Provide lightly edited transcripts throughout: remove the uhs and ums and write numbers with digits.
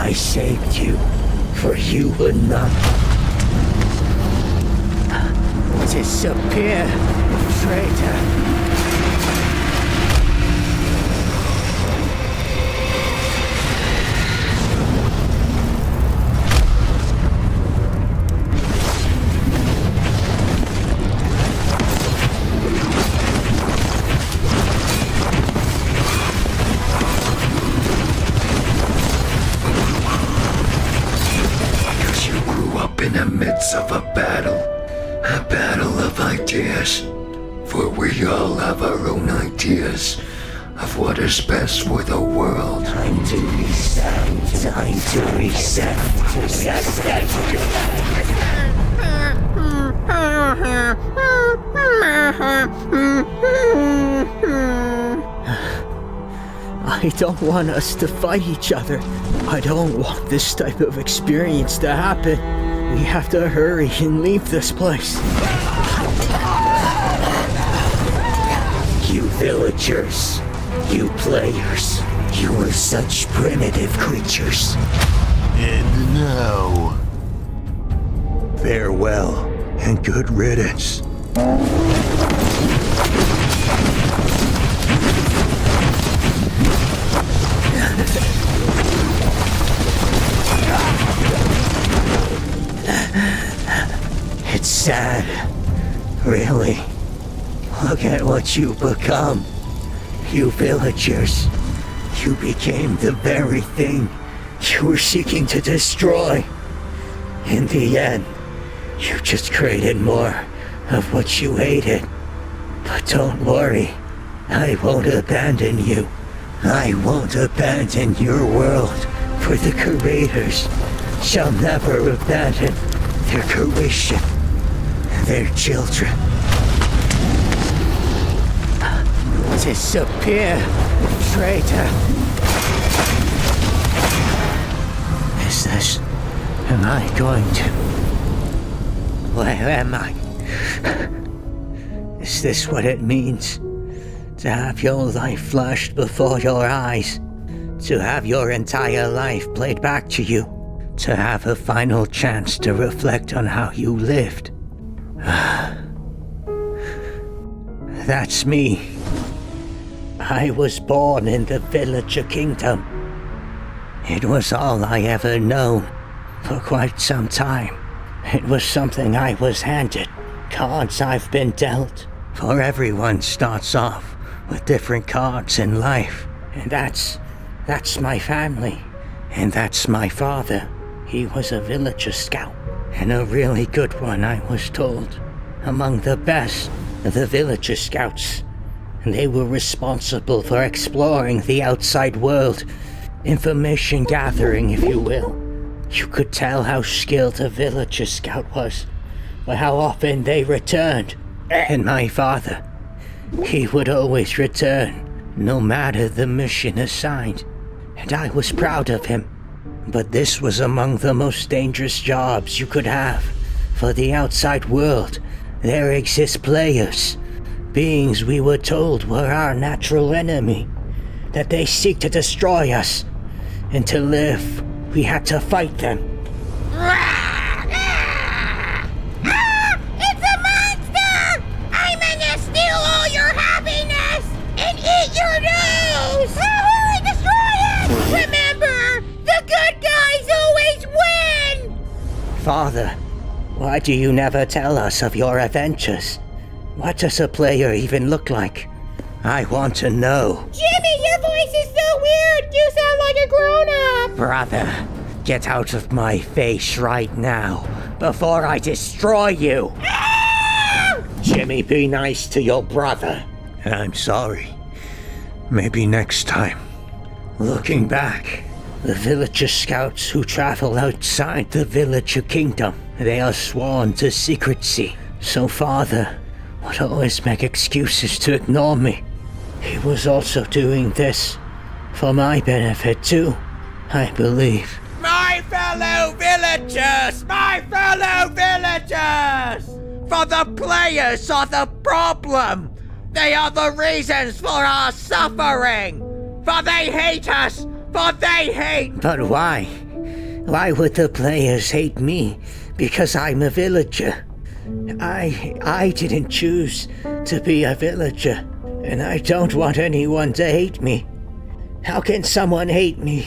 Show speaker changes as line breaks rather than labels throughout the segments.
I saved you, for you would not disappear, traitor.
In the midst of a battle of ideas, for we all have our own ideas of what is best for the world.
Time to reset, time to reset. I don't want us to fight each other. I don't want this type of experience to happen. We have to hurry and leave this place. You villagers, you players, you are such primitive creatures.
And now,
farewell and good riddance. It's sad, really. Look at what you've become. You villagers. You became the very thing you were seeking to destroy. In the end, you just created more of what you hated. But don't worry, I won't abandon you. I won't abandon your world, for the creators shall never abandon their creation, their children. Disappear, traitor. Is this... am I going to... where am I? Is this what it means? To have your life flashed before your eyes? To have your entire life played back to you? To have a final chance to reflect on how you lived? That's me. I was born in the villager kingdom. It was all I ever known for quite some time. It was something I was handed, cards I've been dealt. For everyone starts off with different cards in life. And that's my family. And that's my father. He was a villager scout, and a really good one, I was told. Among the best of the villager scouts. And they were responsible for exploring the outside world. Information gathering, if you will. You could tell how skilled a villager scout was by how often they returned. And my father, he would always return, no matter the mission assigned. And I was proud of him. But this was among the most dangerous jobs you could have. For the outside world, there exist players. Beings we were told were our natural enemy. That they seek to destroy us. And to live, we had to fight them.
It's a monster! I'm gonna steal all your happiness and eat your nose! Hurry, destroy it! Remember, the good guys always win!
Father, why do you never tell us of your adventures? What does a player even look like? I want to know.
Jimmy, your voice is so weird! You sound like a grown-up!
Brother, get out of my face right now, before I destroy you!
Ah!
Jimmy, be nice to your brother. I'm sorry. Maybe next time. Looking back, the villager scouts who travel outside the villager kingdom, they are sworn to secrecy. So father would always make excuses to ignore me. He was also doing this for my benefit too, I believe.
My fellow villagers! My fellow villagers! For the players are the problem! They are the reasons for our suffering! For they hate us! For they hate...
But why? Why would the players hate me because I'm a villager? I didn't choose to be a villager, and I don't want anyone to hate me. How can someone hate me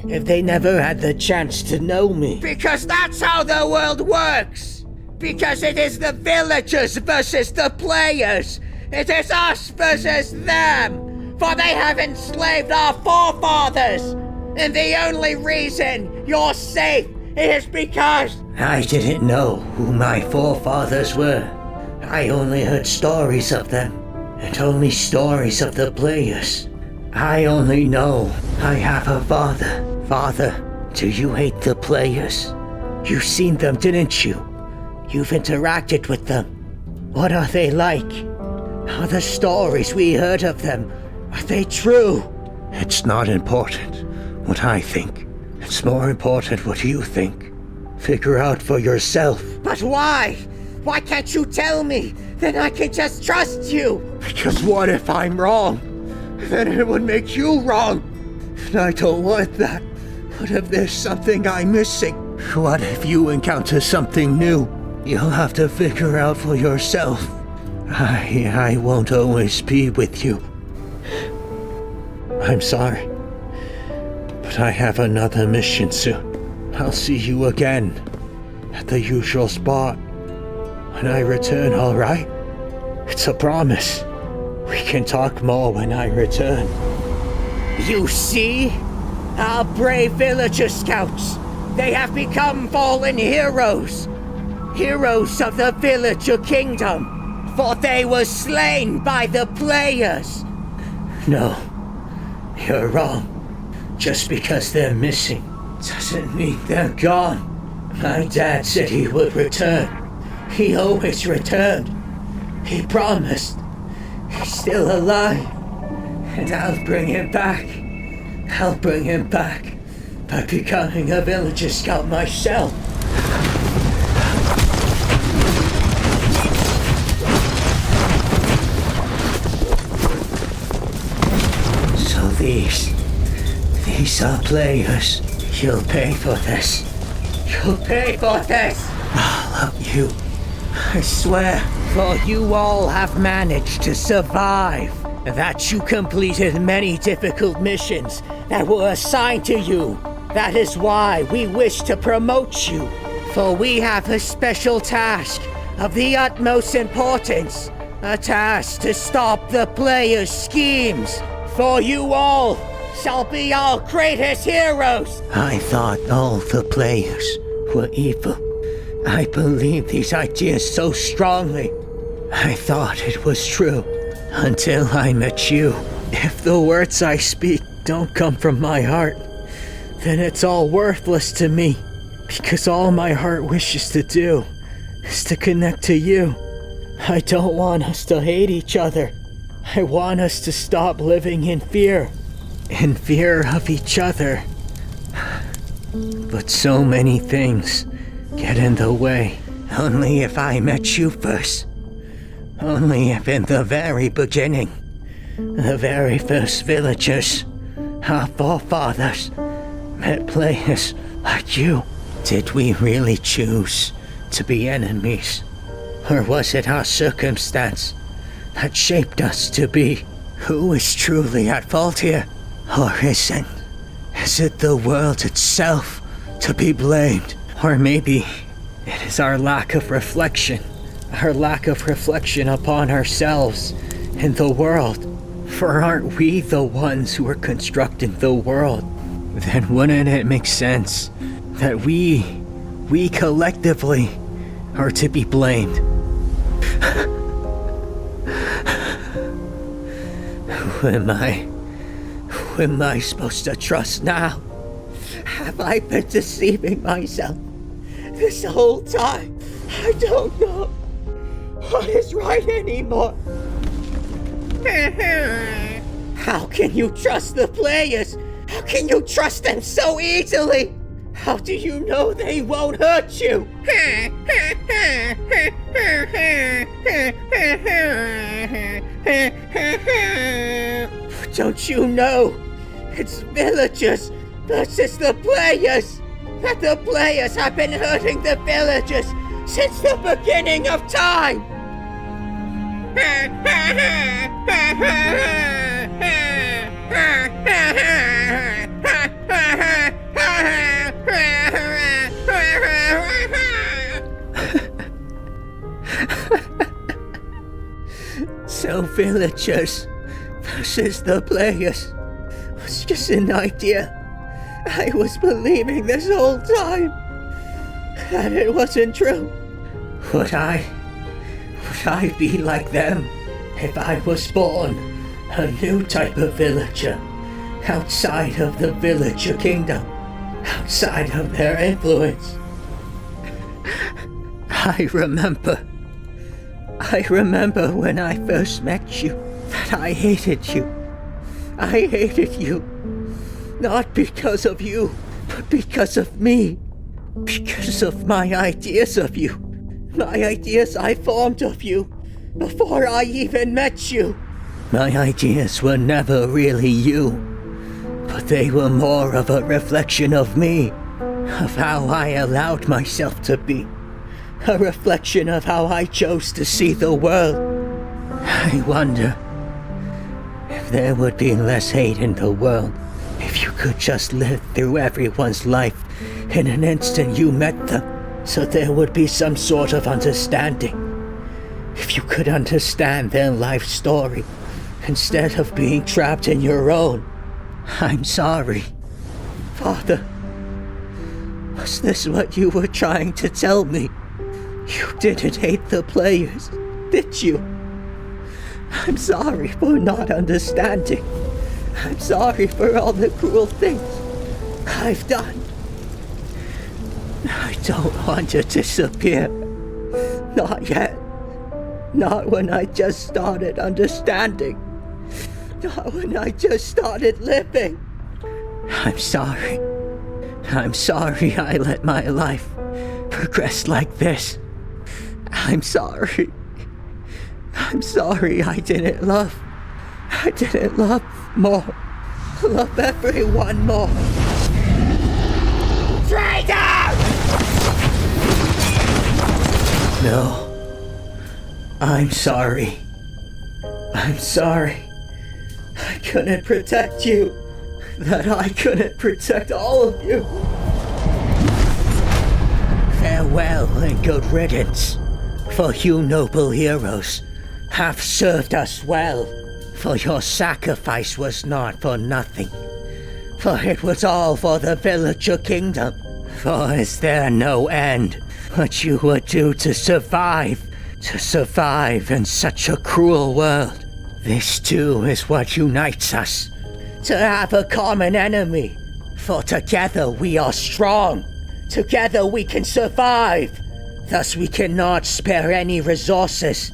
if they never had the chance to know me?
Because that's how the world works! Because it is the villagers versus the players! It is us versus them! For they have enslaved our forefathers! And the only reason you're safe is because...
I didn't know who my forefathers were. I only heard stories of them, and only stories of the players. I only know I have a father. Father, do you hate the players? You've seen them, didn't you? You've interacted with them. What are they like? Are the stories we heard of them, are they true? It's not important what I think. It's more important what you think. Figure out for yourself.
But why? Why can't you tell me? Then I can just trust you!
Because what if I'm wrong? Then it would make you wrong. And I don't want that. What if there's something I'm missing? What if you encounter something new? You'll have to figure out for yourself. I won't always be with you. I'm sorry. But I have another mission soon. I'll see you again at the usual spot when I return, all right? It's a promise. We can talk more when I return.
You see? Our brave villager scouts. They have become fallen heroes. Heroes of the villager kingdom. For they were slain by the players.
No, you're wrong. Just because they're missing doesn't mean they're gone. My dad said he would return. He always returned. He promised. He's still alive. And I'll bring him back. I'll bring him back by becoming a villager scout myself. So these are players. You'll pay for this. You'll pay for this. All of you. I swear.
For you all have managed to survive. That you completed many difficult missions that were assigned to you. That is why we wish to promote you. For we have a special task of the utmost importance. A task to stop the players' schemes. For you all shall be our greatest heroes.
I thought all the players were evil. I believed these ideas so strongly. I thought it was true. Until I met you. If the words I speak don't come from my heart, then it's all worthless to me. Because all my heart wishes to do is to connect to you. I don't want us to hate each other. I want us to stop living in fear. In fear of each other. But so many things get in the way. Only if I met you first. Only if in the very beginning, the very first villagers, our forefathers, met players like you, did we really choose to be enemies? Or was it our circumstance that shaped us to be? Who is truly at fault here? Or is it the world itself to be blamed? Or maybe it is our lack of reflection. Our lack of reflection upon ourselves and the world. For aren't we the ones who are constructing the world? Then wouldn't it make sense that we collectively are to be blamed? Who am I supposed to trust now?
Have I been deceiving myself this whole time? I don't know what is right anymore. How can you trust the players? How can you trust them so easily? How do you know they won't hurt you? Don't you know? It's villagers versus the players. that the players have been hurting the villagers since the beginning of time. So villagers versus the players was just an idea. I was believing this whole time that it wasn't true. Would I be like them if I was born a new type of villager, outside of the villager kingdom, outside of their influence? I remember when I first met you that I hated you. I hated you. Not because of you, but because of me. Because of my ideas of you. My ideas I formed of you before I even met you. My ideas were never really you, but they were more of a reflection of me, of how I allowed myself to be. A reflection of how I chose to see the world. I wonder if there would be less hate in the world if you could just live through everyone's life in an instant you met them, so there would be some sort of understanding. If you could understand their life story instead of being trapped in your own. I'm sorry, Father. Was this what you were trying to tell me? You didn't hate the players, did you? I'm sorry for not understanding. I'm sorry for all the cruel things I've done. I don't want to disappear. Not yet. Not when I just started understanding. Not when I just started living. I'm sorry. I'm sorry I let my life progress like this. I'm sorry. I'm sorry I didn't love. I didn't love more. Love everyone more. Traitor! No. I'm sorry. I'm sorry. I couldn't protect you. That I couldn't protect all of you. Farewell and good riddance. For you noble heroes have served us well. For your sacrifice was not for nothing. For it was all for the villager kingdom. For is there no end what you would do to survive in such a cruel world? This too is what unites us. To have a common enemy. For together we are strong. Together we can survive. Thus we cannot spare any resources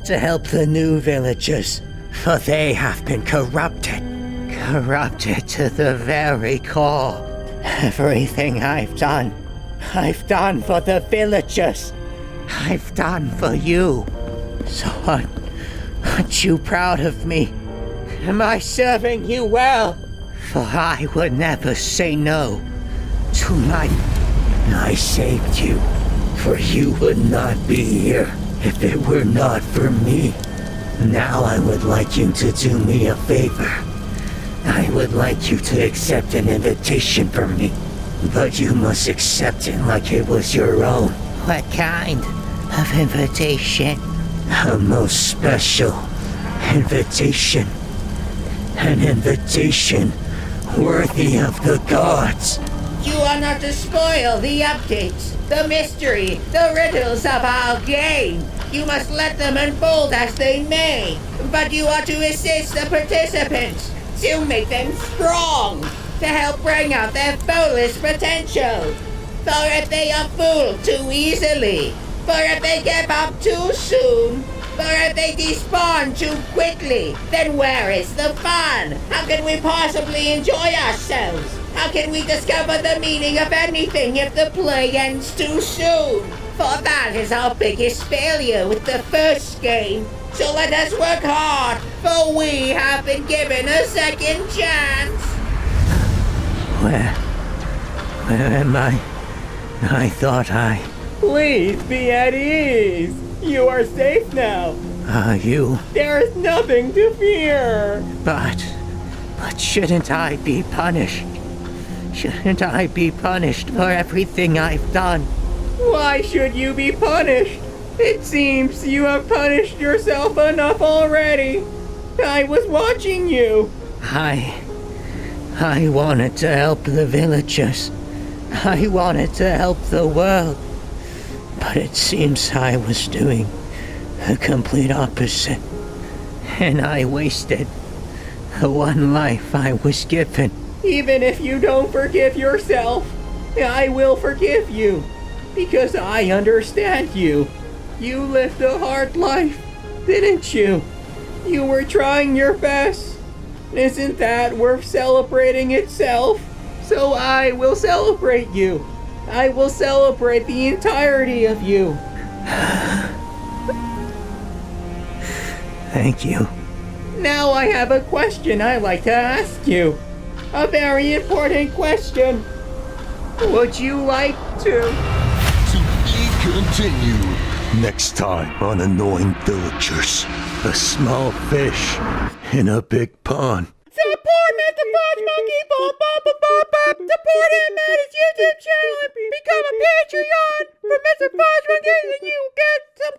to help the new villagers. For they have been corrupted. Corrupted to the very core. Everything I've done for the villagers. I've done for you. So aren't you proud of me? Am I serving you well? For I would never say no to my... I saved you, for you would not be here if it were not for me. Now I would like you to do me a favor. I would like you to accept an invitation from me, but you must accept it like it was your own. What kind of invitation? A most special invitation. An invitation worthy of the gods. You are not to spoil the updates, the mystery, the riddles of our game. You must let them unfold as they may, but you are to assist the participants, to make them strong, to help bring out their fullest potential. For if they are fooled too easily, for if they give up too soon, for if they despawn too quickly, then where is the fun? How can we possibly enjoy ourselves? How can we discover the meaning of anything if the play ends too soon? For that is our biggest failure with the first game. So let us work hard, for we have been given a second chance.
Where am I? I thought I...
Please be at ease. You are safe now.
Are you?
There is nothing to fear.
But shouldn't I be punished? Shouldn't I be punished for everything I've done?
Why should you be punished? It seems you have punished yourself enough already. I was watching you.
I wanted to help the villagers. I wanted to help the world. But it seems I was doing the complete opposite. And I wasted the one life I was given.
Even if you don't forgive yourself, I will forgive you. Because I understand you. You lived a hard life, didn't you? You were trying your best. Isn't that worth celebrating itself? So I will celebrate you. I will celebrate the entirety of you.
Thank you.
Now I have a question I'd like to ask you. A very important question. Would you like to?
To be continued. Next time on Annoying Villagers.
A small fish in a big pond.
Support Mr. FudgeMonkeyz, support him at his YouTube channel and become a Patreon for Mr. FudgeMonkeyz and you get some